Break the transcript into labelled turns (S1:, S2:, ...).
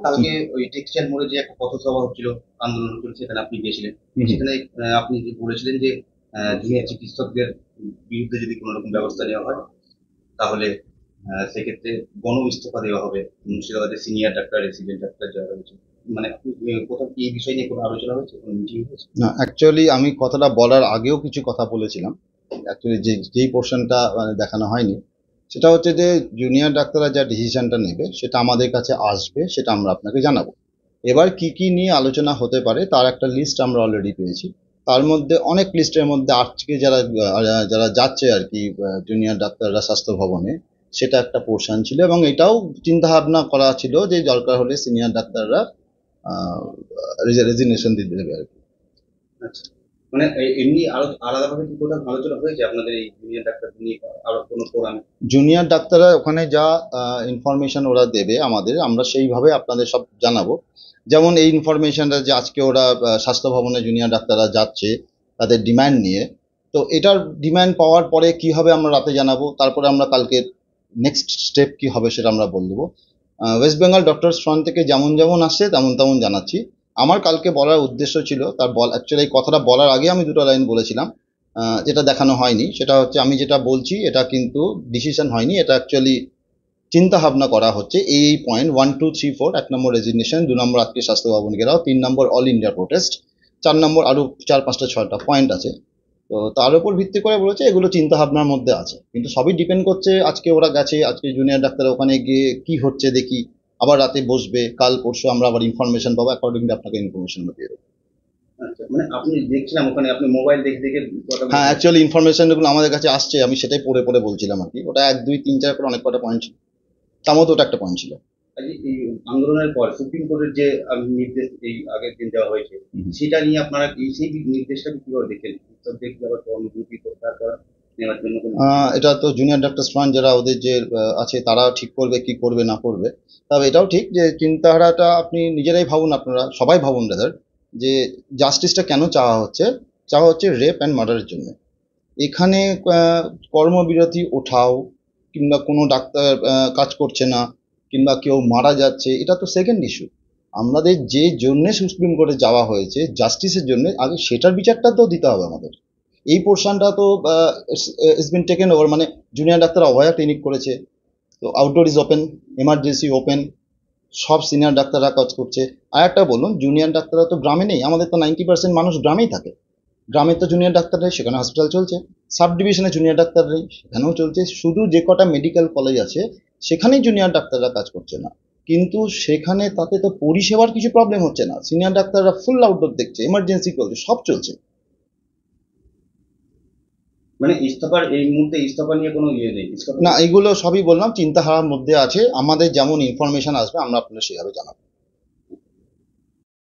S1: কালকে ওই টেক্সটাইল মোড়ে যে একটা পথসভা হচ্ছিল, আন্দোলন হচ্ছিল, সেখানে আপনি গিয়েছিলেন। সেখানে আপনি যে বলেছিলেন যে জুনিয়র চিকিৎসকদের বিরুদ্ধে যদি কোনো রকম ব্যবস্থা নেওয়া হয়, তাহলে সেক্ষেত্রে গণ ইস্তফা দেওয়া হবে মুর্শিদাবাদের সিনিয়র ডাক্তার, রেসিডেন্ট ডাক্তার যারা রয়েছে। মানে আপনি কোথাও কি এই বিষয় নিয়ে কোনো আলোচনা হয়েছে, কোনো মিটিং হয়েছে?
S2: না, অ্যাকচুয়ালি আমি কথাটা বলার আগেও কিছু কথা বলেছিলাম। অ্যাকচুয়ালি যেই পোর্শনটা মানে দেখানো হয়নি, সেটা হচ্ছে যে জুনিয়র ডাক্তাররা যা ডিসিশনটা নেবে সেটা আমাদের কাছে আসবে, সেটা আমরা আপনাকে জানাবো। এবার কি কি নিয়ে আলোচনা হতে পারে তার একটা লিস্ট আমরা অলরেডি পেয়েছি। তার মধ্যে অনেক লিস্টের মধ্যে আজকে যারা যারা যাচ্ছে আর কি জুনিয়র ডাক্তাররা স্বাস্থ্য ভবনে, সেটা একটা পোর্শন ছিল, এবং এটাও চিন্তা ভাবনা করা ছিল যে দরকার হলে সিনিয়র ডাক্তাররা রেজিগনেশন দিতে দেবে আর কি।
S1: আচ্ছা, মানে এমনি আরো আলাদাভাবে কি কোথাও আলোচনা হয়েছে আপনাদের এই জুনিয়র ডাক্তার নিয়ে আরো কোনো ফোরামে?
S2: জুনিয়র ডাক্তাররা ওখানে যা ইনফরমেশন ওরা দেবে আমাদের, আমরা সেইভাবে আপনাদের সব জানাবো। যেমন এই ইনফরমেশনটা যে আজকে ওরা স্বাস্থ্য ভবনে জুনিয়র ডাক্তাররা যাচ্ছে তাদের ডিমান্ড নিয়ে, তো এটার ডিমান্ড পাওয়ার পরে কি হবে আমরা রাতে জানাবো, তারপরে আমরা কালকে নেক্সট স্টেপ কি হবে সেটা আমরা বলে দেবো। ওয়েস্ট বেঙ্গল ডক্টরস ফ্রন্ট থেকে যেমন যেমন আসছে তেমন তেমন জানাচ্ছি। আমার কালকে বলার উদ্দেশ্য ছিল, তার অ্যাকচুয়ালি এই কথাটা বলার আগে আমি দুটো লাইন বলেছিলাম, যেটা দেখানো হয়নি। সেটা হচ্ছে আমি যেটা বলছি এটা কিন্তু ডিসিশন হয়নি, এটা অ্যাকচুয়ালি চিন্তা ভাবনা করা হচ্ছে। এই পয়েন্ট 1 2 3 4, 1 নম্বর রেজিগনেশন, 2 নম্বর আজকে স্বাস্থ্য ভবন ঘেরাও, 3 নম্বর অল ইন্ডিয়া প্রোটেস্ট, 4 নম্বর আরও 4 5 6টা পয়েন্ট আছে। তো তার উপর ভিত্তি করে বলেছে এগুলো চিন্তা ভাবনার মধ্যে আছে, কিন্তু সবই ডিপেন্ড করছে আজকে ওরা গেছে, আজকে জুনিয়র ডাক্তার ওখানে গিয়ে কি হচ্ছে দেখি, আবার রাতে বসবে, কাল পরশু আমরা আবার ইনফরমেশন পাবো, অ্যাকর্ডিংলি আপনাকে ইনফরমেশন দিয়ে দেবো।
S1: আচ্ছা, মানে আপনি দেখছিলাম ওখানে আপনি মোবাইল দেখে দেখে কথা
S2: হ্যাঁ, অ্যাকচুয়ালি ইনফরমেশনগুলো আমাদের কাছে আসছে, আমি সেটাই পড়ে পড়ে বলছিলাম আর কি। ওটা 1 2 3 4 করে অনেক কটা পয়েন্ট ছিল, তার মধ্যে ওটা একটা পয়েন্ট ছিল।
S1: এই আন্দোলনের পর সুপ্রিম কোর্টের যে নির্দেশ এই আগের দিন দেওয়া হয়েছে, সেটা নিয়ে আপনারা সেই নির্দেশটাকে কিভাবে দেখেন? দেখি আবার কর্মসূচি প্রত্যাহার করা নেওয়ার জন্য
S2: এটা তো জুনিয়র ডাক্তার ফ্রন্ট যারা ওদের যে আছে তারা ঠিক করবে কি করবে না করবে। তবে এটাও ঠিক যে চিন্তাধারাটা আপনি নিজেরাই ভাবুন, আপনারা সবাই ভাবুন রাদার, যে জাস্টিসটা কেন চাওয়া হচ্ছে। চাওয়া হচ্ছে রেপ অ্যান্ড মার্ডারের জন্য। এখানে কর্মবিরতি ওঠাও, কিংবা কোনো ডাক্তার কাজ করছে না, কিংবা কেউ মারা যাচ্ছে, এটা তো সেকেন্ড ইস্যু। আমাদের যে জন্যে সুপ্রিম কোর্টে যাওয়া হয়েছে জাস্টিসের জন্য, আগে সেটার বিচারটা তো দিতে হবে আমাদের। এই পোর্শনটা তো ইটস বিন টেকেন ওভার। মানে জুনিয়র ডাক্তার অভয়া ক্লিনিক করেছে, তো outdoor is open, emergency open, সব সিনিয়র ডাক্তাররা কাজ করছে। আর একটা বলুন, জুনিয়র ডাক্তাররা তো গ্রামে নেই, আমাদের তো 90% মানুষ গ্রামেই থাকে। গ্রামে তো জুনিয়র ডাক্তার নেই, সেখানে হসপিটাল চলছে। সাব ডিভিশনে জুনিয়র ডাক্তার নেই, সেখানেও চলছে। শুধু যে কটা মেডিকেল কলেজ আছে সেখানেই জুনিয়র ডাক্তাররা কাজ করছে না, কিন্তু সেখানে তাতে তো পরিষেবার কিছু প্রবলেম হচ্ছে না। সিনিয়র ডাক্তাররা ফুল আউটডোর দেখছে, এমার্জেন্সি চলছে, সব চলছে।
S1: মানে ইস্তফার এই মুহূর্তে ইস্তফা নিয়ে কোনো ইয়ে নেই?
S2: না, এগুলো সবই বললাম চিন্তাধারার মধ্যে আছে। আমাদের যেমন ইনফরমেশন আসবে আমরা আপনাদের সেভাবে জানাবো।